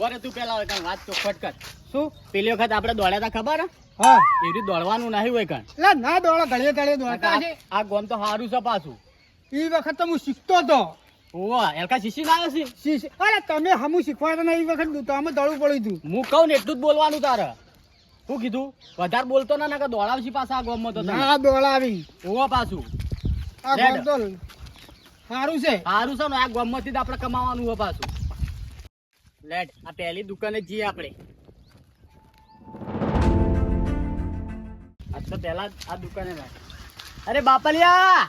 ઉભો રે તું પેલા હોય કાંઈ વાત ચોખવટ કર. શું પેલી વખત આપણે દોડ્યા હતા ખબર હે? હા એવી રીતે દોડવાનું નહીં હોય કાંઈ. એટલે ના દોડો ઘડીએ ઘડીએ દોડતા છે. આ ગોમ તો સારું છે પાછું. એ વખત તો હું શીખતો હતો. ઓવા એલકા શીશી ના આવે છે. અરે તમે હમું શીખવાડતા ને એ વખત તો અમે દોડવું પડ્યું હતું. હું કહું ને એટલું જ બોલવાનું તારે. શું કીધું? વધારે બોલતો ના કે દોડાવશી પાછા આ ગોમમાં તો તને. ના દોડાવી ઓવા પાછું આ રેડ. ગોમ તો સારું છે. સારું છે ને આ ગોમમાંથી જ આપણે કમાવાનું હોય પાછું. લેટ આ પહેલી દુકાને જઈએ આપણે. આજ તો પહેલા આ દુકાને લાગ. અરે બાપલિયા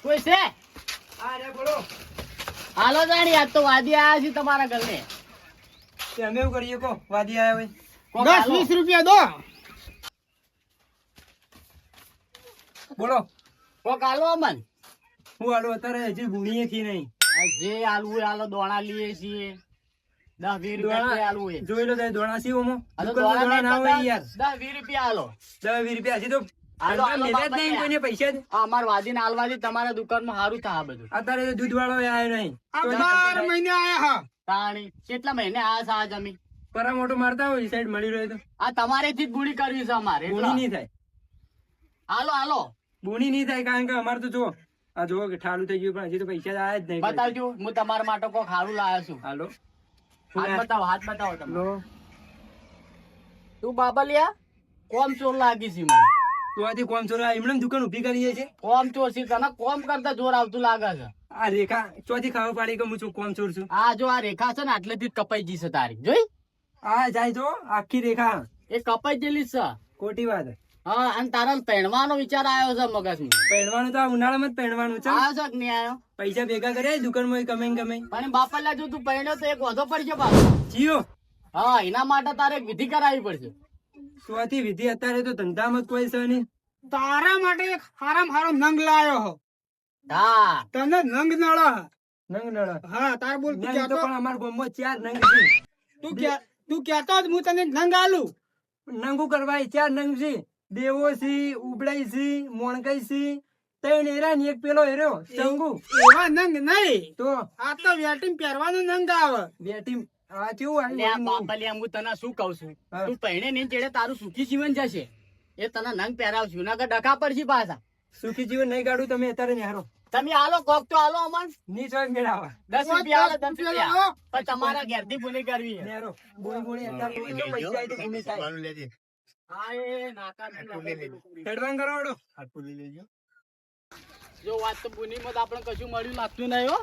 કોઈ છે? અરે બોલો હાલો જાણી આજ તો વાદી આયા છે તમારા ઘરને. અમે એવું કરીએ કો વાદી આયા હોય કોક 10 હાલો. 20 રૂપિયા દો. બોલો કોક હાલો અમન. હું આલો અત્યારે હજી ભૂણીએ થી નહીં. આ જે આલુ હોય હાલો દોણા લઈએ છીએ 10-20 રૂપિયા જે આલુ હોય. જોઈ લો તમે દોણા સી ઓમો હાલો દુકાનમાં દોણા ના હોય યાર. 10-20 રૂપિયા હાલો. 10 રૂપિયા હજી તો હાલો, હાલો, લેતા જ બાપા નહીં યાર. કોઈને પૈસા જ. આ અમાર વાદીને હાલવાથી તમારા દુકાનમાં સારું થાય બધું. અત્યારે તો દૂધ વાળો આવ્યો નહીં. આ તો 12 મહિને આયા હા. તાણી કેટલા મહિને આ સા જમી. પરા મોટો મારતા હોય સાઈડ મળી રહ્યો તો આ તમારેથી જ બુડી કરવી છે અમારે એટલે. બોણી નહીં થાય. હાલો હાલો બોણી નહીં થાય કારણ કે અમારે તો જો આ જો કે ઠાલું થઈ ગયું પણ હજી તો પૈસા જ આયા જ નહીં. બતાવજો હું તમારા માટે કોઈ ખારું લાવ્યો છું. હાલો હાથ બતાવો તમે. લો તું બાબલિયા કોમ ચોર લાગી છે મને. તો આથી કોમ ચોરા એમણે દુકાન ઊભી કરી છે. કોમ ચોર છે તને કોમ કરતા જોર આવતું લાગે છે. આ રેખા ચોથી ખાવા પાડી કે હું છું કોમ ચોર છું. આ જો આ રેખા છે ને આટલેથી જ કપાઈ જશે તારી જોઈ. આ જાય તો આખી રેખા એ કપાઈ ગયેલી જ છે. ખોટી વાત. હા અને તારા પહેણવાનો વિચાર આવ્યો છે મગજમાં. પહેરવાનું તો આ ઉનાળામાં જ પહેરવાનું છે. આવ્યો છે કે નહીં આવ્યો? પૈસા ભેગા કર્યા દુકાનમાં કમે કમે. પણ બાપલિયા જો તું પહેણ્યો તો એક વધો પડશે પાછો. જીઓ હા એના માટે તારે એક વિધિ કરાવવી પડશે. સ્વાથી વિધિ અત્યારે તો ધંધામાં જ કોઈ છે નહીં. તારા માટે એક હારામાં હારો નંગ લાયો હો. હા તને નંગ નળો નંગ નળો. હા તાર બોલ તું કહેતો પણ અમાર ગામમાં 4 નંગ છે. તું કહેતો જ હું તને નંગ આલું. નંગુ કરવાય 4 નંગ છે. દેવો છે ઉબડાઈ છે મોણકાઈ છે ત્રણ એરા ને એક પેલો એર્યો શંગુ. એવા નંગ નહીં તો આ તો વેટિંગ પહેરવાનો નંગ આવે. વેટિંગ આ કેવું લે આ બાપલિયા હું તને શું કહું છું તું પહેણે નહીં ચડે તારું સુખી જીવન જશે. એ તને નંગ પહેરાવશું ના કે ડખા પડશે પાછા. સુખી જીવન નહીં કાઢું તમે અત્યારે નેહારો. તમે હાલો કોક તો હાલો અમન. ની ચોક મેળાવા 10 રૂપિયા હાલો 10 રૂપિયા પણ તમારા ઘેરથી ભૂલી કરવી છે. નેહારો બોલી બોલી અત્યારે તો પૈસા આઈ તો ભૂમિ થાય. હા એ નાકા હેડવાન કરાવડો. જો વાત તો બુનીમાં તો આપણે કશું મળ્યું લાગતું નહીં હો.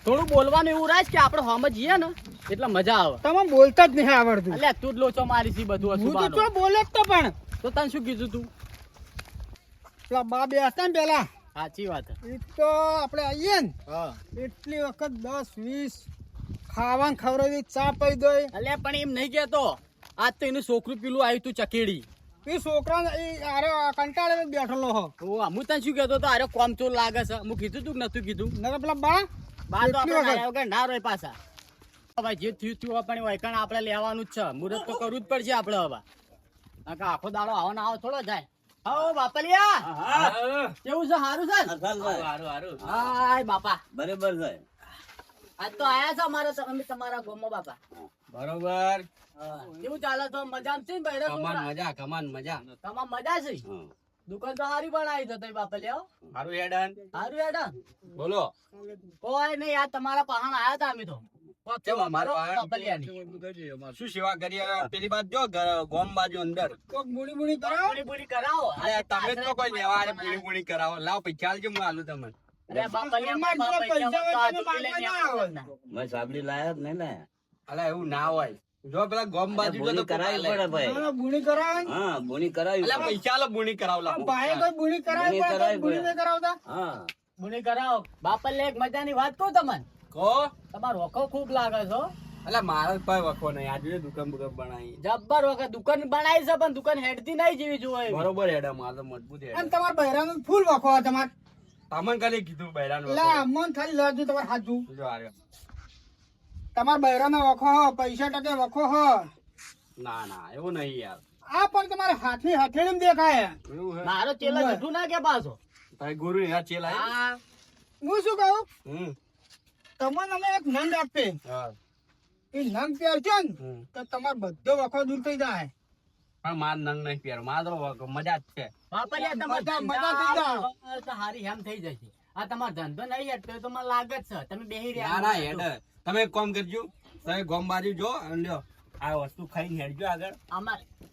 થોડું બોલવાનું એવું રાખ કે આપણે હોમ જઈએ ને એટલે મજા આવે. તમે બોલતા જ નહીં આવડતું. એટલે તું જ લોચો મારી છે બધું હું તો અસુબાનો. તો બોલે જ તો પણ તો તને શું કીધું તું? પેલા બા બે હતા ને પેલા સાચી વાત છે. એ તો આપણે આવીએ ને હા એટલી વખત 10-20 ખાવાનું ખવડાવી ચા પી દો. અલ્યા પણ એમ નહીં કેતો. આજ તો એનું છોકરું પેલું આવ્યું તું ચકેડી. એ છોકરા એ આરે કંટાળે બેઠેલો હો. ઓ હું તને શું કહેતો તો અરે કોમ ચોર લાગે છે. હું કીધું તું કે નતું કીધું? નકર પેલા બા બાર તો એટલી આપણે વખત. નાયા વગર ના રોય પાછા. હવે જે થયું થયું પણ વૈકણ આપણે લેવાનું જ છે. મુહૂર્ત તો કરવું જ પડશે આપણે હવે. નકર આખો દાડો આવો ના આવો થોડો જાય. હા બાપલિયા કેવું છે? સારું છે ને? હાય બાપા બરાબર છે. આજ તો આયા છો અમારે અમે તમારા ગામમાં બાપા. બરોબર. કેવું ચાલે તો મજા છે ને બૈરા છોકરા? મજા કમાન મજા. તમામ મજા છે. દુકાન તો હારી બનાવી તો તઈ બાપલિયા. મારું હેડન હારું હેડા બોલો. કોઈ નહીં આ તમારા પહાણ આયા તા અમે તો. કેમ અમારા પહાણ? બાપલિયાની. શું સેવા કરીએ પેલી બાજુ જો ગોમ બાજુ અંદર. કોક બુડી બુડી કરાવો. પૂરી પૂરી કરાવો. અરે તમે જ તો કોઈ લેવા આરે પૂરી પૂરી કરાવો. લાવ પૈસા આલજો હું આલું તમને. અરે બાપલિયા એમાં બાપા જો પૈસા પૈસા હોય તો તો આ તમે દુકાને માંગવા ના આવે. મેં સાબડી લાયા જ નહીં લાયા. અલા એવું ના હોય. જો પેલા ગોમ બાજુ જો તો કરાવી પડે ભાઈ. ના, બુડી કરાવે ને. હા બોની કરાવી અલા પડે. પૈસા આલો બુણી કરાવ લાવ. ભાઈ કોઈ બુડી કરાવી બુડી પડે કરાવી બુડી પડે. નહીં કરાવતા. હા પૂરી કરાવો. બાપલિયા એક મજાની વાત કહું તમને. કો તમારો વખો ખૂબ લાગે છો. અલા મારા કોઈ વખો નહીં. આજે દુકાન બુકાન બનાવી. જબ્બર વખત દુકાન બનાવી છે પણ દુકાન હેડતી નહીં જેવી જોવાય એવી. બરોબર હેડા માર તો મજબૂત અને હેડા. તમારા બહેરાનું ફૂલ વખો તમારે. તમને કાલે કીધું બૈરાનો લા મન ખાલી લડજો તમારે હાજુ. જો આર્યો. તમારા બહેરાનો વખો હો પૈસા ટકે વખો હો. ના ના એવું નહીં યાર. આ પણ તમારા હાથની હથેળીમાં દેખાય. એવું હે. મારો ચેલો જઠું ના કે પાછો. તારી ગુરુ એના ચેલા હે? હા. હું શું કહું હમ તમને અમે એક નંદ આપે હા એ નંગ પહેરશો ને તો તમારો બધો વખો દૂર થઈ જાય. પણ માર નંગ નહીં પહેર, માર તો મજા જ છે. બાપલિયા તમારે મજા થઈ જાય. તો હારી હેમ થઈ જશે. આ તમારો ધંધો નહીં અટકે તો મને લાગે જ છે તમે બેહી રહ્યા ના ના હેડ, તમે એક કામ કરજો, તમે ગોમ બાજુ જો અને લ્યો આ વસ્તુ ખાઈને હેડજો આગળ.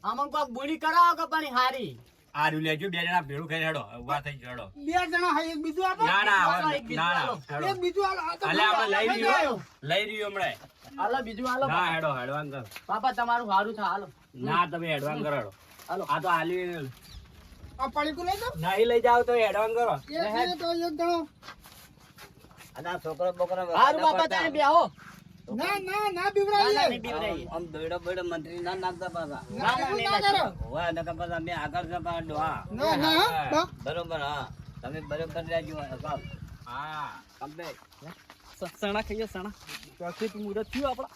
આમાં કોક બોલી કરાવો કે પણ હારી આર્યું લેજો, બે જણા ભેળું ખાઈને હેડો, ઉભા થઈ હેડો. 2 જણા હોય, એક બીજું આપો. ના ના હવે એક બીજું ના ના આલો. હેડો. એક બીજું આલો. આ તો અલે આપણે લઈ થઈ રહ્યો જાય. હમણાં. હાલો બીજું હાલો ના હેડો હેડવાન કરો. બાપા તમારું સારું થાય હાલો ના તમે હેડવાન કરો હેડો. હાલો આ તો હાલી આ પડીકું લઈ જાઓ. નહીં લઈ જાવ તો હેડવાન કરો. એક તો એક જણો. સારું બાપા તમે બેહો ના ના ના ના, બીવડાવી ના, લે. નહીં બીવડાવીએ. ના, ના, એવું નહીં ના નાખો. કરો. ના ના બા. હા સણા ખાઈએ સણા ચોથી મુહૂર્ત થયું આપડા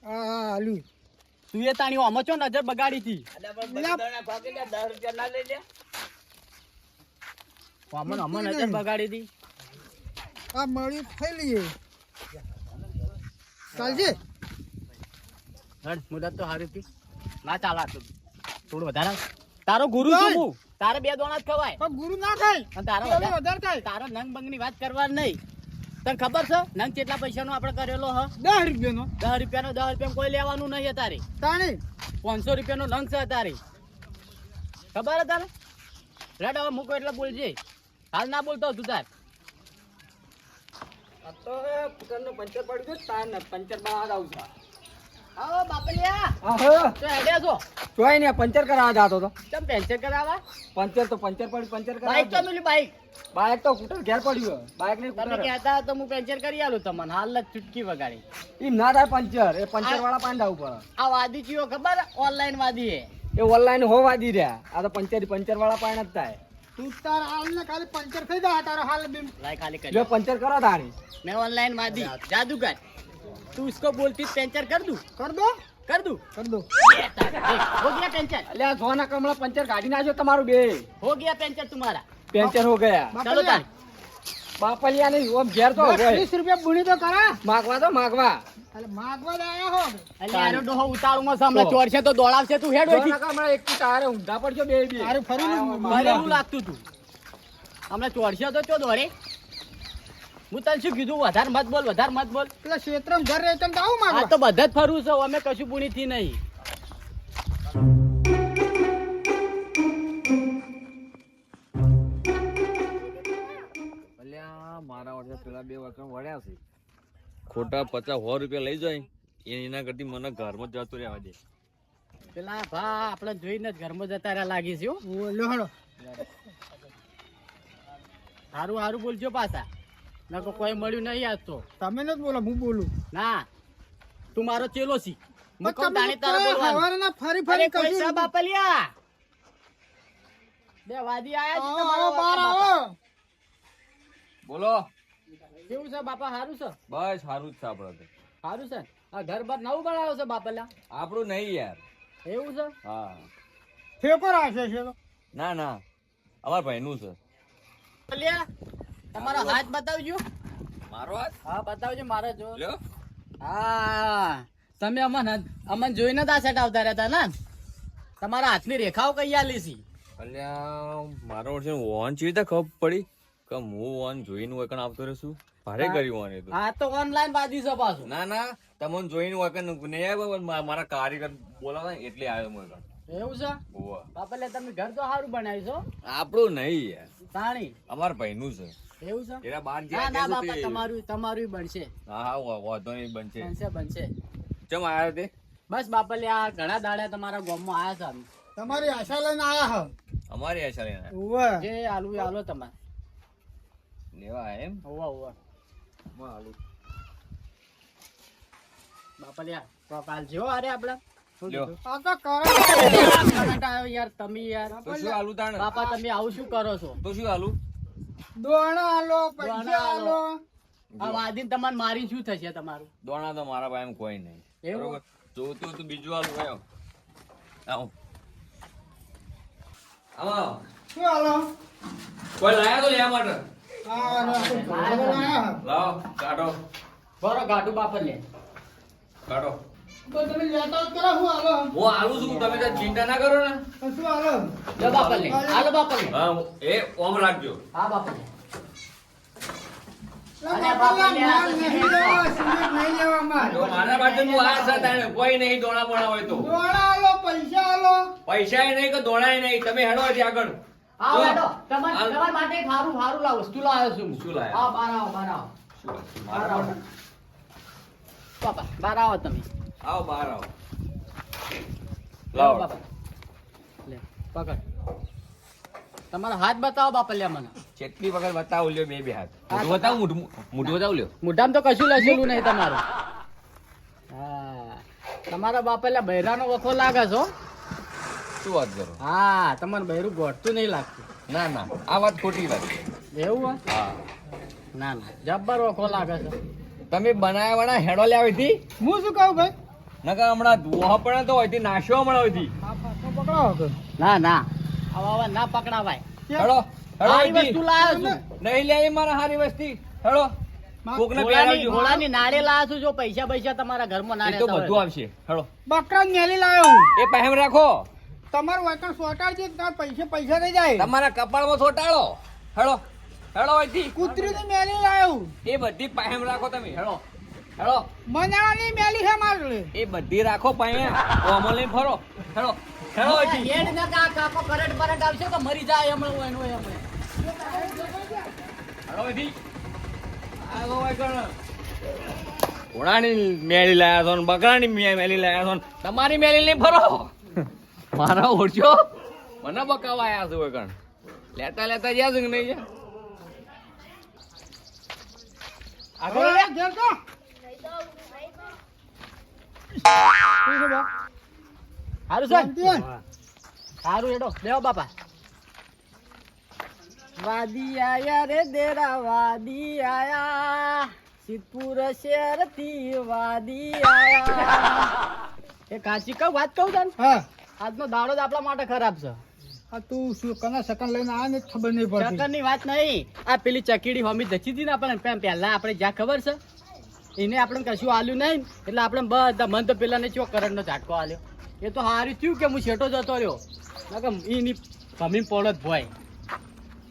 હા આલુ. તું એ તાણી આમાં ચો નજર બગાડી હતી આમાં નજર બગાડી હતી આ મળી થઈ લઈએ. ચાલજે. હડ મુદત તો હારી હતી ના ચાલા થોડું વધારે તારો ગુરુ છું હું તારે 2 દોણા જ ખવાય પણ ગુરુ ના ખાય. અને તારો પેલો વધારે ખાય. તારો નંગ બંગની વાત કરવા નહીં તને ખબર છે નંગ કેટલા પૈસાનો આપણે કરેલો હ 10 રૂપિયાનો. 10 રૂપિયાનો 10 રૂપિયા કોઈ લેવાનું નહીં તારે તાણી 500 રૂપિયાનો નંગ છે તારે ખબર હે તારે રેડ હવે મૂકો એટલે બોલજે હાલ ના બોલતો તું તાર તો પુતરનો પંચર પડી ગયો, તાર ને પંચર બનાવવા જાઉં છું. આવો બાપલિયા આહો. તો હેડ્યા છો જોઈ ને પંચર કરાવવા જાતો તો. ચમ પેન્ચર કરાવવા પંચર તો પંચર પડી પંચર બાઈક તો મિલી બાઈક બાઈક તો કુટર ઘેર પડ્યું. બાઈક ને તમે કહેતા તો હું પેન્ચર કરી આલું તમને હાલ જ ચૂટકી વગાડી એમ ના થાય પંચર. એ પંચર વાળા પાંડા ઉપર. આ વાદી ચીઓ ખબર ઓનલાઈન વાદી હે એ ઓનલાઈન હોવા દી રહ્યા. આ તો પંચર વાળા પાણ જ થાય. તું તાર હાલ ને ખાલી પંચર થઈ જાય તારો હાલ બી. લાય ખાલી કરી જો પંચર કરો તાણી. मैं ऑनलाइन वादी जादूगर तू उसको बोलती पेंचर कर दूं કર દો. कर दूं કર દો. हो गया पेंचर અલ્યા સોના કમળા પંચર કાઢી નાખ્યો તમારું બે. हो गया पेंचर तुम्हारा પેન્ચર હો ગયા. चलो तार બાપલિયા નહીં ઓમ ઘેર તો હોય. 20 રૂપિયા બુણી તો કરા. માગવા તો માગવા. અલે માગવા આયા હો. એટલે આરો ડોહો ઉતાળું માં સામે ચોર છે તો દોડાવશે તું હેડ સોના કમળા એક કી તારે ઊંધા પડજો બે બે. તારે ફરી ભરેલું લાગતું તું હમણાં ચોરશે તો ચો દોડે હું તને શું કીધું વધારે મત બોલ પેલા ક્ષેત્રમ ઘર રહે તમ તો આવું આ માગવા. તો બધા જ ફરવું છે અમે કશું પૂણી થી નહીં અલ્યા મારા વર્ષે પેલા 2 વર્ષ વળ્યા છે ખોટા 50-100 રૂપિયા લઈ જાય એના કરતી મને ઘરમાં જતું રહેવા દે. પેલા ભા આપણે જોઈને જ ઘરમાં જતા રહ્યા લાગી છે હો. ઓ લો હારું હારું બોલજો પાછા નકો કોઈ મળ્યું નહીં આજ તો તમે ન બોલો હું બોલું. ના તું મારો ચેલો છી પણ મુકમ તમે તાણે તારે બોલવાનું હવારના ફરી અરે ફરી કોઈ કશું. સા બાપલિયા બે વાદી આયા છે આવો, તમારા આવો, બહાર બાપા. આવો. બોલો કેવું છે બાપા હારું છે બસ સારું જ છે આપડે તો. હારું છે આ ઘર બાર નવું બનાવ્યો છે બાપલિયા આપણું નહીં યાર. એવું છે હા ઠેકો રાખે છે તો. ના ના અમારા ભાઈનું છે. બાપલિયા તમારો હાથ બતાવજો મારો હાથ હા બતાવજો મારો જો લ્યો. હા તમે અમને જોઈને જ આ સેટ આવતા રહેતા ને તમારા હાથની રેખાઓ કઈ આલી છે અલ્યા મારા વર્ષે વોન ચીવી રીતે ખબર પડી કે હું વોન જોઈને વકન આવતો રહેશું. ભારે કર્યું વોન એ તો. આ તો ઓનલાઈન બાદી છે પાછું ના ના તમને જોઈને વકન નહીં આવ્યો મારા કારીગર બોલાવા ને એટલે આવ્યો હું વકન. એવું છે ઓવા બાપલિયા તમે ઘર તો સારું બનાવ્યું છો આપણું નહીં યાર તાણી અમારા ભાઈનું છે. એવું છે એના બાર ના ગયા ના કીધું બાપા તે. તમારું બનશે હા હા વાંધો નહીં બનશે. બનશે ચમ આવ્યો તે બસ બાપલિયા ઘણા દાડા તમારા ગામમાં આયા છે તમારી આશા લઈને આયા હો. અમારી આશા લઈને ઉવ્વ. જે આલુ આલો તમારે લેવા આયા એમ. હોવા હોવા માં આલુ. બાપલિયા તો કાલ જેવો અરે આપડા શું લ્યો. કીધું? આ તો કરો. comment આવ્યો યાર તમે યાર તો શું આલુ તાણ? બાપા તમે આવું શું કરો છો તો શું આલુ? દોણા આલો પૈસા દોણા આલો. આલો. આ વાદીને તમારે મારી શું થશે તમારું દોણા તો મારા પાસે કોઈ નહીં. એવું? બરોબર? જોતું હતું બીજું આલુ કયો? આવો. આવો. શું આલો? કોઈ લાયા તો લેવા માટે. આ આયા હો. લાવો કાઢો. બરો ગાડું બાપલિયા કાઢો. તો તમે લેતા જ કરો હું હાલો હું આલું છું, તમે તો ચિંતા ના કરો ને. તો શું હાલો લો બાપલે હાલો બાપલે હા, એ ઓમ રાખજો. હા બાપલે અરે બાપા માલ નહીં લેવા સિમેન્ટ નહીં લેવા માલ જો મારા બાજુનું આ છે તાણે કોઈ નહીં દોણા બોણા હોય તો. દોડા હાલો પૈસા હાલો પૈસાય નહીં કે દોણાય નહીં, તમે હેડો હજી આગળ. હા જો. બેટો હાલ. તમારા માટે એક હારું હારું લાવ વસ્તુ લાવ્યો છું હું. શું લાવ્યા? હા બાર આવો બહાર આવો બાપા બહાર આવો તમે આવો બહાર આવો. લાવો લાવો. બાપા લે પકડ તમારો હાથ બતાવો બાપલ્યા મને ચેટલી વખત બતાવું લ્યો બે હાથ. મોઢું બતાવું, મોઢું બતાવું લ્યો. મોઢામાં તો કશું લસેલું નહીં તમારું હા તમારા બાપલ્યા બૈરાનો વખો લાગે છો શું વાત કરો? હા તમારે બૈરું ગોઠતું નહીં લાગતું ના ના, આ વાત ખોટી વાત છે. એવું હોય હા, ના ના જબ્બર વખો લાગે છે તમે બનાયા વણા હેડો લાવી હતી હું શું કહું ભાઈ નકર હમણાં ધુઆ પણ તો હોય નાશ્યો હમણાં હોય હતી. આ પાછો પકડાવો કે ના ના આવા ના પકડાવાય હેડો હેડો હારી અહીંથી. વસ્તુ લાવ્યો છું નહીં લે મારા હારી વસ્તી. હેડો કોકને પહેરાવજો. ઘોડાની નાડે લાવ્યો છું જો પૈસા પૈસા તમારા ઘરમાં ના એ તો રહેતા બધું હોય આવશે. હેડો બકરા મેલી લાવ્યો એ પહેમ રાખો. તમારું વાયકણ સોટાડજે તાર પૈસા પૈસા થઈ જાય તમારા કપાળમાં સોટાડો. હેડો હેડો અહીંથી. કૂતરીને મેલી લાવ્યો એ બધી પહેમ રાખો તમે. હેડો હેડો મનાળાની મેલી છે મારે એ બધી રાખો પાયા ઓમો લઈને ફરો. હેડો હેડો અહીંથી. હેડ ના કાકો કરંટ બરંટ આવશે તો મરી જાય હમણાં એનું હમણાં હેડો અહીંથી. આગો વાયકણ. ઘોડાની મેલી લાયા છો ને બકરાની મેલી લાયા છો ને તમારી મેલી લઈને ફરો. મારા ઓળખ્યો મને બકાવા આયા છો વાયકણ. લેતા લેતા જ્યાં છે કે નહીં જ્યાં? આગળ લે. ઘેર તો સારું છે સારું હેડો લેવો બાપા વાદી આયા રે દેરા વાદી આયા સિદ્ધપુર શહેર થી વાદી આયા એ કાચી કહું વાત કહું તને હા આજનો દાડો જ આપણા માટે ખરાબ છે આ તું શું કના સકન લઈને આ ને ખબર નહીં પડતી ચક્કરની વાત નહીં આ પેલી ચકીડી હોમી જચી હતી ને આપણને પહેલા આપણે જ્યાં ખબર છે એને આપણે કશું આલ્યું નહીં એટલે આપણે બધા મન તો પેલા ને ચો કરંટનો ઝાટકો આલ્યો એ તો સારું થયું કે હું છેટો જતો રહ્યો નકર એની ભમી પડત ભોય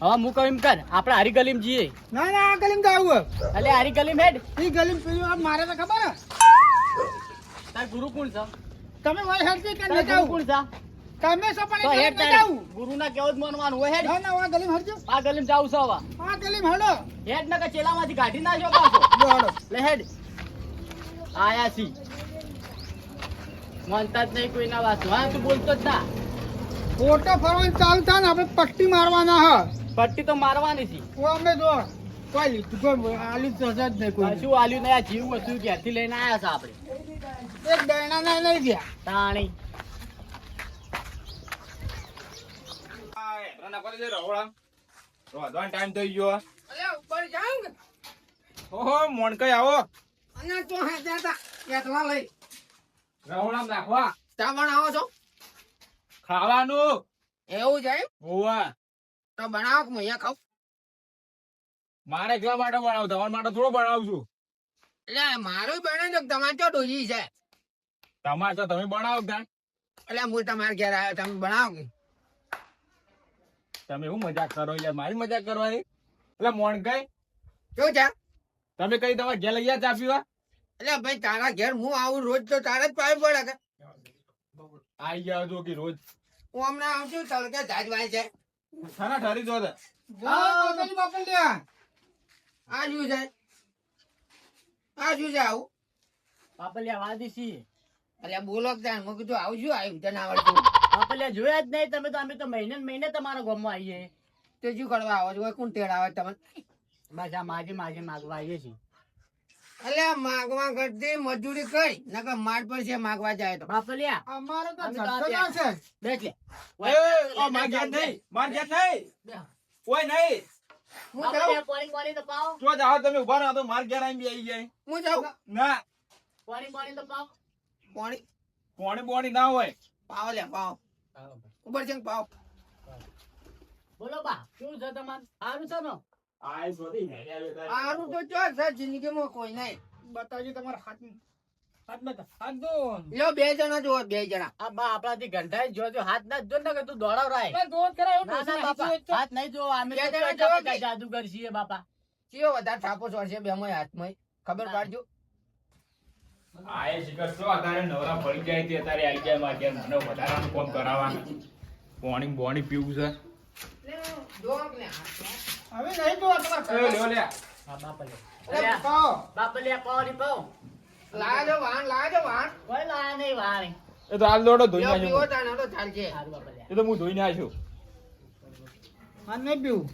હવે હું કહું એમ કર આપણે હારી ગલીમ જઈએ ના ના આ ગલીમ તો આવું એટલે હારી ગલીમ હેડ એ ગલીમ પેલી વાત મારે તો ખબર હે તાર ગુરુ કોણ છે તમે વાય હેડતી કે તાર ન ગુરુ જાવ કોણ છે તમે છો પણ તો એ હેડ ગલીમ ન તાર જાવ ગુરુના કેવો જ માનવાનું હોય હેડ ના ના આ ગલીમ હરજો આ ગલીમ જાવું છે હવે આ ગલીમ હડો હેડ નકર ચેલામાંથી કાઢી નાખ્યો પાછો જો હડો લે હેડ આયા છી માનતા જ નહીં કોઈના વાતો હા તું બોલતો જ ના ફોટો ફરવાનું ચાલુ થાય ને આપણે પટ્ટી મારવાના હા પટ્ટી તો મારવાની છે ઓ અમે જો કોઈ લીધું કોઈ આલી તો જ નહીં કોઈ કશું આલ્યું નહીં આ જીવ વસ્તુ ક્યાંથી લઈને આયા છે આપણે એક દૈણા ના લઈ ગયા તાણી ટાઈમ થઈ ગયો. અલે ઉપર જાવ ઓહો મોણકાઈ આવો. અને તો હા જાતા કેટલા લઈ રહોડામાં નાખવા. ચા બનાવો છો ખાવાનું. એવું છે એમ? ઓવા. તો બનાવો કે હું અહીંયા ખાઉં મારે એકલા માટે બનાવું, તમારા માટે થોડો બનાવું છું. એટલે મારું બને તો તમારે તો ડોજી છે તમારે તો તમે બનાવો ગાન. એટલે હું તમારે ઘેર આવ્યો તમે બનાવો કે તમે શું મજાક કરો યાર, મારી મજાક કરવાની. એટલે મોણકાઈ શું છે તમે કઈ તમારે ઘેર લઈ ચા પીવા એટલે ભાઈ તારા ઘેર હું આવું રોજ તો તારે જ પાવી પડે કે આઈ જાવ છો કે રોજ હું હમણાં આવું છું તડકે જાજવાય છે ખાના ઠરી જો આ શું છે આ શું છે આવું પાપલિયા વાદી છીએ એટલે બોલો કે તાણ મેં કીધું આવું શું આવ્યું તને આવડતું પાપલિયા જોયા જ નહીં તમે તો અમે તો મહિને ને મહિને તમારા ગામમાં આવીએ તે શું કરવા આવો છો કોઈ કોણ તેડાવે તમે બસ આ માગે માગવા આવીએ છીએ એટલે માગવા કરતી મજૂરી કરી નકર માર પર છે માગવા જાય તો પાપલિયા અમારે તો અમે તો ધંધો આ ના છે દેખ લે માર ઘેર નહીં, માર ઘેર નહીં, કોઈ નહીં. હું જાઉં પાપલિયા પાણી પાણી તો પાવ જો જાઓ તમે ઉભા રહો તો માર ઘેર આવીને આવી જાય. હું જાઉં ના પાણી તો પાવ પાણી પોણી બોણી ના હોય. પાવ લે પાવ ઉપર છે ને પાવ બોલો બા શું છે તમારે સારું છે ને આનું તો ચો છે જિંદગીમાં કોઈ નહીં બતાવજો તમારા હાથ હાથ બતા હાથ દો લ્યો 2 જણા જો 2 જણા આ બા આપણાથી ઘંટાઈ જોજો હાથ ના જો ને કે તું દોડાવ રાય એટલે દોત કરાય એવું ના ના ડોશી બાપા હાચી વાત હાથ નહીં જો અમે બે તો જણા કેટલા જોવા બધા કે? જાદુગર છીએ બાપા ચિયો વધારે થાપો છોડશે બેમાં હાથમાં ખબર પાડજો આ એ શિખર તો અત્યારે નવરા પડી જાય તે અત્યારે આવી જાય માં કે મને વધારાનું કામ કરાવવા બોણી પીવું છે જો ને હવે નહીં જોવા તમારે લ્યો લે હા બાપા લે અરે પાઓ બાપા લે પાવડી પાવ લાજો વાણ કોઈ લાયા નહીં વાળી એ તો હાલ દોડો ધોઈ લ્યો પીવો નાખ્યો તાણ તો ચાલશે સારું બાપા લે એ તો હું ધોઈ નાખ્યો આ નહીં પીવું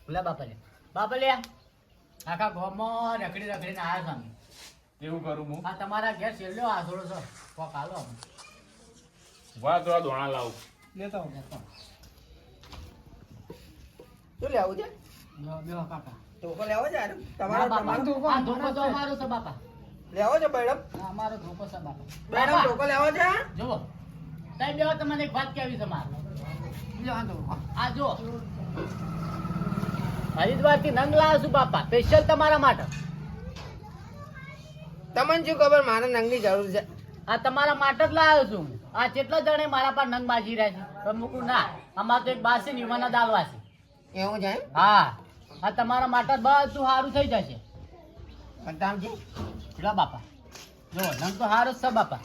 લે બાપા લે આખા ગામમાં રખડી રખડીને આયા તમે એવું કરું હું આ તમારા ઘેર છેલ્લો આ થોડો છો કોક હાલો અમે. વા થોડા દોણા લાવું લેતા આવો. શું લેવું છે બેહો કાકા ધોકો લેવો છે હારું? ના તમારો બાપા, તમારો આ ધોકો તો અમારો છે બાપા લેવો છે બૈડમ આ અમારો ધોકો છે બાપા બૈડમ બાપા, ધોકો લેવો છે જુઓ સાહેબ બેહો તમને એક વાત કહેવી છે મારે લ્યો આ ધોકો આ જો હરિદ્વારથી નંગ લાવ્યો છું બાપા સ્પેશિયલ તમારા માટે તમને શું ખબર મારે નંગની જરૂર છે આ તમારા માટે જ લાવ્યો છું હું. આ કેટલા જણે મારા પર નંગ બાજી રહ્યા છે પણ મૂકું ના અમારે તો એક બાર છે ને યુવાના દાલવા છે એવું છે એમ? હા આ તમારા માટે જ બધું સારું થઈ જશે બતાવજી. લો બાપા જો નંગ તો સારો જ છે બાપા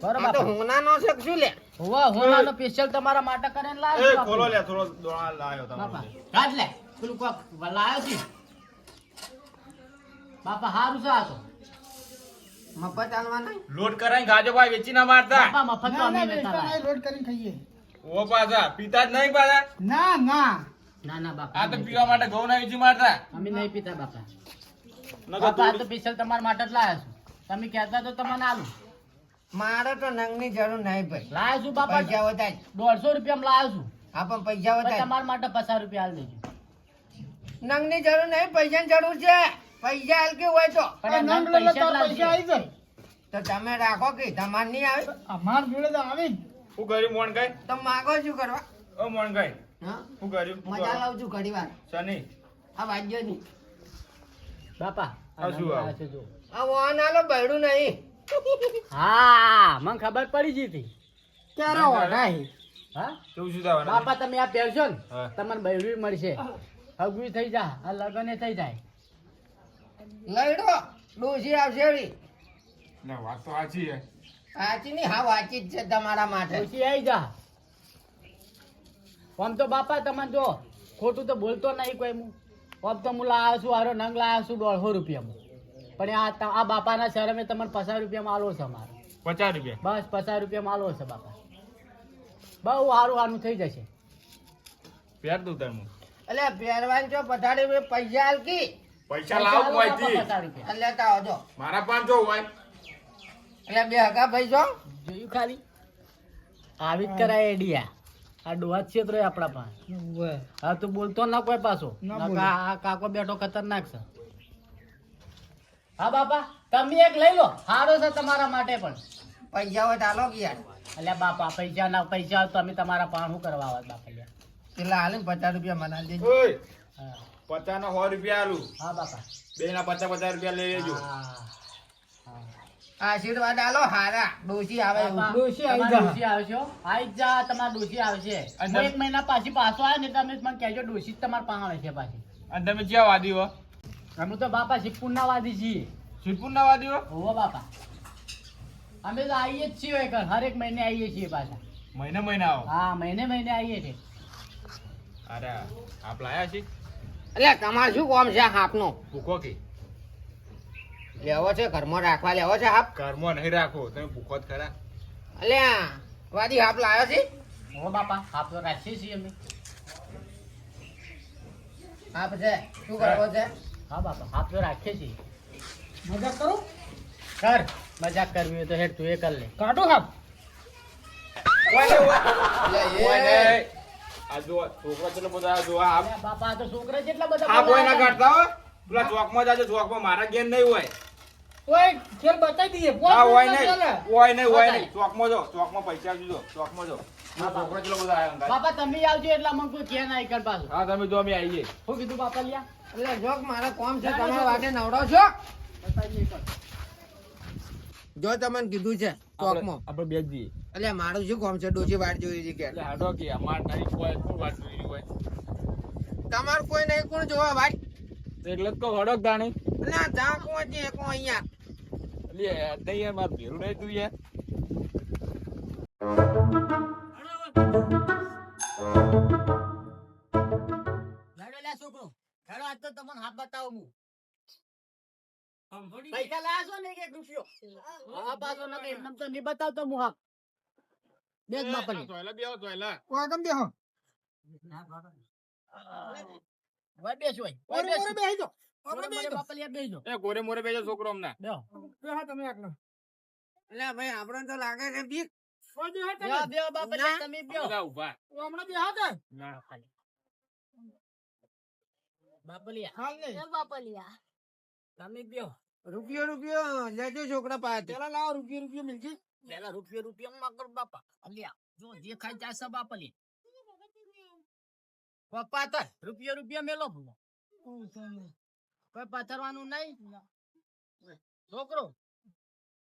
બરો આ તો બાપા હોનાનો છે કે શું લે હોવા હોનાનો સ્પેશિયલ તમારા માટે કરીને લાવ્યો છું ખોલો આપણે. લે થોડો દોણા લાવ્યો બાપા તમારો કાઢ લે પેલું કોક લાવ્યો છે બાપા સારું છે આ તો મફત આલવા નહીં લોટ કરાઈને ખાજો ભાઈ વેચી ના મારતા બાપા મફત તો ના અમે ના નતા વેચતા લાયા. નહીં, લોડ કરીને ખાઈએ ઓ પાછા પીતા જ નહીં પાછા ના ના ના ના બાપા આ તો પીવા માટે ઘઉં ના વેચી મારતા અમે નહીં પીતા બાપા નકર બાપા આ તો થોડું- સ્પેશિયલ તમારા માટે જ લાવ્યા છું તમે કહેતા તો તમને આલું મારે તો નંગની જરૂર નહીં ભાઈ લાવ્યો છું બાપા પૈસા વધારે 150 રૂપિયામાં લાવ્યો છું હા પણ પૈસા પણ વધારે તમારા માટે 50 રૂપિયા આલી દેજો નંગની જરૂર નહીં પૈસાની જરૂર છે પૈસા હાલ કે હોય તો પણ આ આ નંગ નંગ લો પૈસા તો જ પૈસા લાવજો. આવી જાય તો તમે રાખો કે તમારે નહીં આવે અમાર જોડે તો આવી જ. શું કર્યું મોણ કઈ તો માગો શું કરવા ઓ મોણ કઈ હા શું કર્યું મજા લાવું છું ઘડી વાર શની આ વાજ્યો નહીં બાપા આ શું નંગ આવું? લાવ્યો છે જો. આ વાહન આલો બૈડું નહીં હા મને ખબર પડી ગઈ હતી ક્યારે ઓઢાય હા કેવું શું થવાનું બાપા તમે આ પહેરશો ને હા. તમને બૈરું મળશે હગવી થઈ જા આ લગન થઈ જાય લઈડો ડોસી આવશે એવી. ના વાત તો સાચી છે સાચી નહીં હા વાંચી જ છે તમારા માટે પછી આવી જા આમ તો બાપા તમે જો ખોટું તો બોલતો નહીં કોઈ હું આમ તો હું લાવ્યો છું હારો નંગ લાવ્યો છું 150 રૂપિયામાં પણ આ બાપાના શરમે તમને 50 રૂપિયામાં આલો છે અમારે 50 રૂપિયા બસ 50 રૂપિયામાં આલો છે બાપા બહુ સારું સારું થઈ જશે પેર દઉં તાર હું એટલે પહેરવાની છો પથારી પૈસા હાલ કી પૈસા લાવ આલો મોયથી બાપા 50 રૂપિયા એટલે લેતા આવજો મારા 500 હોય એટલે બે હગા ભાઈ છો જોયું ખાલી આવી જ કરાય એડિયા આ ડોહા ક્ષેત્ર આપણા પાસે ઉવ્વે. હા તું બોલતો ના કોઈ પાછો ના નકર બોલું. આ કાકો બેઠો ખતરનાક છે હા બાપા તમે એક લઈ લો સારો છે તમારા માટે પણ પૈસા હોય તો હાલો કે યાર અલ્યા બાપા પૈસા ના પૈસા હોય તો અમે તમારા પાસે શું કરવા આવા બાપા લ્યા. એટલે હાલે 50 રૂપિયા મને આલી દેજો ઓય હા 50 ના 100 રૂપિયા આલું હા બાપા બે ના 50 રૂપિયા લઈ લેજો હા હા. આશીર્વાદ આલો હારા ડોસી આવે એવું બાપા, ડોશી આવી તમારા જા. ડોશી આવશે હો. આવી જ જા તમારા ડોશી આવશે અને હું એક મહિના પાછી પાછો આવે ને તમે મને કહેજો ડોશી જ તમારા પાસે આવે છે પાછી અને તમે ક્યાં વાદી હો અમે તો બાપા શિવપુરના વાદી છીએ સિદ્ધપુર ના વાદી હો હોવો બાપા અમે તો આવીએ જ છીએ એક હરેક મહિને આવીએ છીએ પાછા મહિને આવો હા મહિને આવીએ છીએ અરે આપ લાયા છે એટલે તમારે શું કામ છે હાપનો ભૂખો કે લેવો છે ઘરમાં રાખવા લેવો છે હાપ ઘરમાં નહીં રાખો તમે ભૂખો જ ખરા એટલે વાદી હાપ લાવ્યો છે હો બાપા આપ તો રાખીએ છીએ અમે હાપ છે શું કરવો છે હા બાપા આપ તો રાખીએ છીએ મજાક કરું કર મજાક કરવી હોય તો હેડ તું એ કર લે કાઢો હાપ ઓય નહીં. આ જો છોકરા કેટલો બધા જો આ અરે બાપા આ તો છોકરા જેટલા બધા આ કોઈ ના બોલાયા કાઢતા હો પેલા ચોકમાં જાજો ચોકમાં મારા ઘેર નહીં હોય ઓય ખેલ બતાવી દઈએ આ હોય પોચ નહીં ચાલે. હોય નહીં હોય નહીં ચોકમાં જો ચોકમાં પૈસા આપજો ચોકમાં જો હા, છોકરા કેટલો બધા આયા અંગાત. બાપા તમે આવજો એટલા મને કોઈ કે ના કર પાછું હા તમે જો અમે આવીએ શું કીધું બાપા લ્યા એટલે જોક મારે કોમ છે તમે વાટે નવડો છો બતાવીએ કર જો તમને કીધું છે ચોકમાં આપણે બે જ જઈએ એટલે મારું શું કામ છે ડોશી વાટ જોઈ છે કે એટલે હાડો કે અમાર તારી કોઈ શું વાત જોઈ હોય તમારું કોઈ નહીં કોણ જોવા વાટ તો એટલે જ કહું હડક દાણી ના જા કોણ છે કોણ અહીંયા એટલે નહીં યાર માર ભેરું નહીં તું યાર હેડો લે છોકરો હેડો આજ તો તમને હાથ બતાવું હું પૈસા લાયા છો ને એક રૂપિયો હા પાછો નથી એમને તો નહીં બતાવતો હું હાથ બે જ બાપલી કોઈ તમે બેહો ભાઈ બેસો ઓરે ઓરે બેહી જાઓ આપણે બેસો બાપલિયા બેસો એ ગોરે મોરે બેજો છોકરો અમને બેહો બેહો તમે એકલો એટલે ભાઈ આપણને તો લાગે છે બીક કોઈ બેહો તમે બેહો બેહો બાપલિયા તમે બેહો ઉભા હમણાં બેહો કે ના ખાલી બાપલિયા હાલ નહીં એ બાપલિયા તમે બેહો રૂપિયો લેજો છોકરા પાસે પેલા લાવો રૂપિયો મિલશે પેલા રૂપિયો મગર બાપા અલ્યા જો જે ખાઈ જાય છે બાપલી પાથર રૂપિયો મેલો કોઈ પાથરવાનું નહીં છોકરો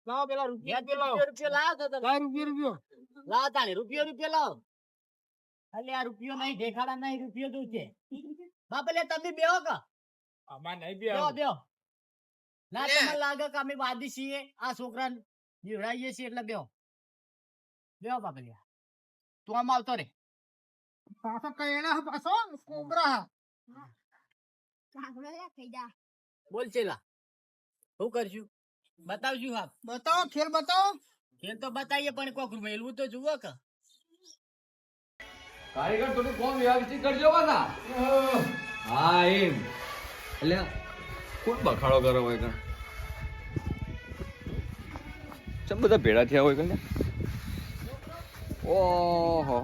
લાવો પેલા રૂપિયો લાવો રૂપિયો લાવો તો લાવો રૂપિયો લાવો તાને રૂપિયો લાવો અલ્યા આ રૂપિયો નહીં દેખાડા નહીં રૂપિયો તો છે બાપલે તમે બેહો કા અમાર નહીં બેહો ના તમને લાગે કે અમે વાદી છીએ આ છોકરાને જીવડાઈએ છીએ એટલે બેહો બાપલિયા તું આમ આવતો રે પાછો કઈના પાછો કોબરા બોલ ચેલા શું કરશું બતાવશું આપ બતાવો ખેલ બતાવો ખેલ તો બતાવીએ પણ કોક મેલવું તો જુઓ કે કારીગર થોડું કોમ વ્યવસ્થિત કરજો બાના હા એમ એટલે કોણ બખાડો કરો હોય કણ ચમ બધા ભેળા થયા હોય કણ ઓહો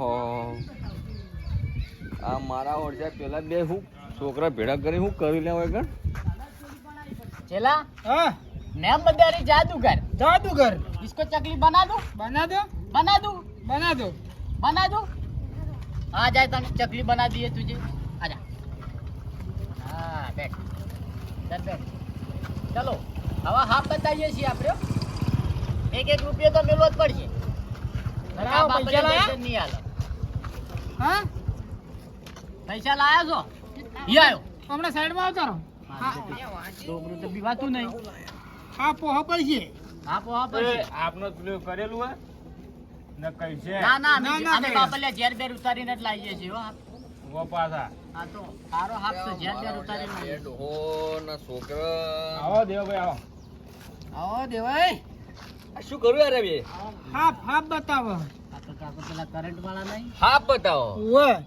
આ મારા ઓરજા પેલા બે હું છોકરા ભેળા કરી હું કરી લે હોય કણ चला हाँ मैं बदारी जादूगर जादूगर इसको चकली बना दूं बना दो बना दूं बना दो बना दूं आ जाए तने चकली बना दिए तुझे आजा हाँ बैठ चल बैठ चलो हवा हाफ बताइए છી આપણે એક રૂપિયો તો મેલવો જ પડશે લાવો, પૈસા લાયા? નહીં આલો हाँ પૈસા લાયા છો ઈ આયો હમણાં સાઈડમાં આવતા રહો છોકરું તો બીવાતું નહીં હા પોહો પડશે હા પોહા પડશે આપનો પેલું કરેલું હોય ને કઈ છે ના ના ના, અમે ના, અમે ના. બાપલિયા ઝેર બેર ઉતારીને જ લાવીએ છીએ હો વો પાછા આ તો સારો હાફ છે ઝેર બેર ઉતારીને લાવીએ. ડોહો ના છોકરા આવો દેવભાઈ આવો આવો દેવાય આ શું કરું યાર બે હાફ હાફ બતાવો આ તો કાકો પેલા કરંટ વાળા નહીં હાફ બતાવો ઓય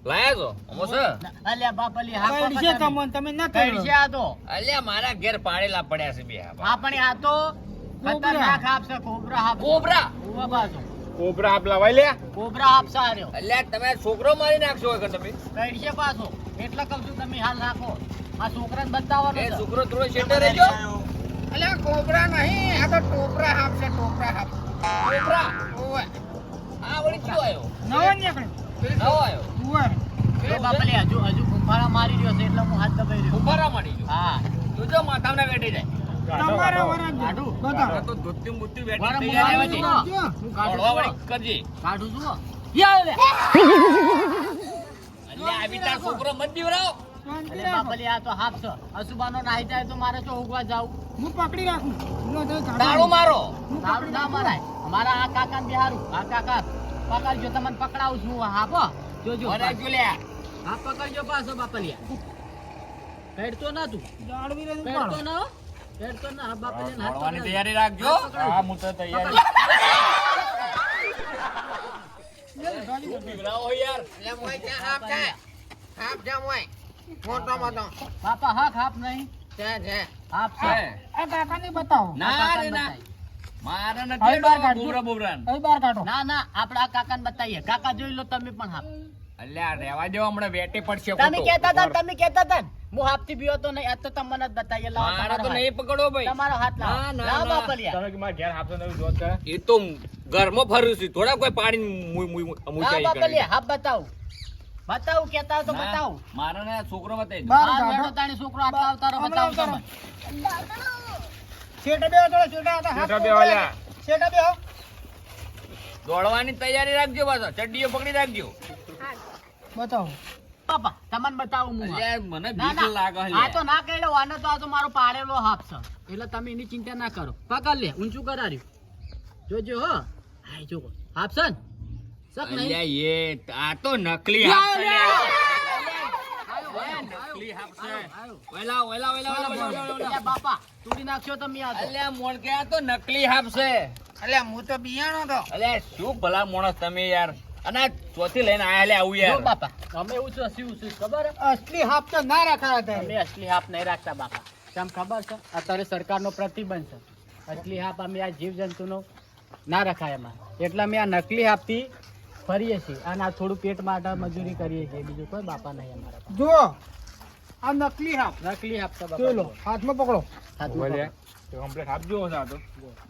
લાયા છો અમો છે અલ્યા બાપલી હાફ કઈડશે તમને તમે ના કઈ કરો છે આ તો અલ્યા મારા ઘેર પાડેલા પડ્યા છે બે આ પણ આ તો ખતરનાક હાફ છે કોબરા હાફ કોબરા ઉભા બાજુ કોબરા આપ લવાઈ લે કોબરા હાફ છે આર્યો અલ્યા તમે છોકરો મારી નાખશો હોય તમે કઈ છે પાછો એટલે કહું છું તમે હાલ રાખો આ છોકરાને બતાવવાનો એ છે. છોકરો થોડો શેટે રહેજો અલ્યા કોબરા નહીં આ તો ટોપરા હાફ છે ટોપરા હાફ કોબરા ઓવે આ વળી કયો આયો નવો નીકળે નવો આયો ઓય એ બાપલી હજુ ગુફાળા મારી રહ્યો છે એટલે હું હાથ દબાઈ રહ્યો ઉભારા માંડી જો હા તું જો માથામાં વેટી જાય તમારા વરાજ કાઢું. બતાવો તો ધોતી મુત્તી વેટી વાળા થઈ મુગાડે જાય વચ્ચે. જો. હું કાઢું ઓળવા છું. વળી કરજે કાઢું છું હો. યા લે. અલ્યા આવી તાર છોકરો મત દીવરાવ શાંતિ અરે રાખો. બાપલી આ તો હાફ છે અસુબાનો નાહી જાય તો મારે તો ઉગવા જાવું હું પકડી રાખું લો, જો કાઢો. દાડો મારો સારું ના મરાય અમારા આ કાકા બિહારું આ કાકા પકડજો તમને પકડાવું છું હાફ હો. જોજો વરાજો લે હા પકડજો પાછો બાપલિયા કહેતો ના તું જાળવી રહે કહેતો ઉપાડો. ના હો. કહેતો ના હા બાપલિયાને હાથ ઓળવાની પકડાય. તૈયારી રાખજો હાથ પકડાય. હા હું તો તૈયારી દીવરાવો યાર એટલે મોય ક્યાં હાફ છે હાફ છે મોય મોટો મોટો બાપા હાફ હાફ નહીં છે હાફ છે છે. આ કાકાને બતાવો ના રે ના મારા હવે નથી બહાર કાઢજો. બોબરા બોબરાન અહીં બહાર કાઢો ના ના આપણે આ કાકાને બતાવીએ કાકા જોઈ લો તમે પણ હાફ અલ્યા રહેવા દો હમણાં વેટે પડશે તમે ખોટો. કહેતા હતા ને, તમે કહેતા હતા ને, હું હાફથી બીવો તો નહીં આ તો તમને જ બતાવીએ લાવો મારા તો તમારો નહીં પકડો હાથ. ભાઈ તમારો હાથ લાવો ના, ના, લાવો ના. બાપલિયા એ તો ઘરમાં ફરું છું થોડા કોઈ પાણી લાવો મૂચાઈ બાપલિયા હાફ બતાવું બતાવું કહેતા હોય તો બતાવું મારા ને છોકરો બતાવી દો. બહાર હા, કાઢો. બેઠો તાણી છોકરો આટલા અવતારો હમણાં બતાવું અવતારો. તમને શેઠા બેહો થોડા, શેઠા હતા, હાથ શેઠા બેહો લ્યા. શેઠા બેહો. દોડવાની તૈયારી રાખજો પાછો ચડ્ડીઓ પકડી રાખજો બતાવો. બાપા તમને બતાવું હું અલ્યા, મને ના, બીક ના. લાગે છે આ તો ના કહેલો આનો તો આ તો મારો પાડેલો હાફ છે એટલે તમે એની ચિંતા ના કરો પકડ લે ઊંચું કરાર્યું જોજો હો હાય જો હાફ છે ને શક નહીં અલ્યા, એ આ તો નકલી હાફ છે લ્યા. નકલી હાફ છે. ઓલા, ઓલા, ઓલા, ઓલા, ઓલા, ઓલા. અલ્યા બાપા તૂટી નાખશો તમે આ તો. અલ્યા, મોણકે આ તો નકલી હાફ છે. અલ્યા હું તો બિયાણો તો અલ્યા, શું ભલા માણસ તમે યાર. અને આ ચોથી લઈને આયા લે આવું જો યાર. બાપા અમે એવું છે શું ખબર હે? અસલી હાફ તો ના રાખાયા હતા. અમે અસલી હાફ નહીં રાખતા બાપા તમને ખબર છે અત્યારે સરકારનો પ્રતિબંધ છે અસલી હાફ અમે આ જીવ જંતુનો ના રખાય એમાં એટલે અમે આ નકલી હાફથી ફરીએ છીએ અને આ થોડું પેટ માટે મજૂરી કરીએ છીએ બીજું કોઈ બાપા નહીં અમારા પાસે. જુઓ આ નકલી હાફ. નકલી હાફ છે જોઈ બાપા લો, હાથમાં પકડો. હાથમાં પકડો.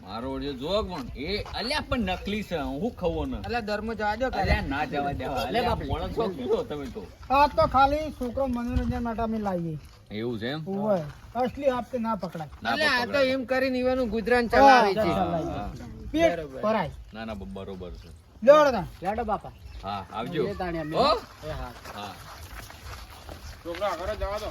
મારો ઓળજો જો પણ એ અલ્યા પણ નકલી છે હું ખવો ને. અલ્યા ધર્મ જવા દો અલ્યા, ના જવા દેવા. અલ્યા, માણસ છો કીધો તમે તો. આ તો ખાલી છોકરો મનોરંજન માટે અમે લાવીએ. એવું છે એમ? ઓય, અસલી હાફ તો ના પકડાય. ના અલ્યા આ તો પકડાય. એમ કરીને ઈવાનું ગુજરાન ચલાવે છે હા, પેટ ભરાય. ના ના બરોબર છે. લેવડો તા. લેડો બાપા હા, આવજો. એ તાણી અમે હો? એ હા હા. છોકરા ઘરે જવા દો.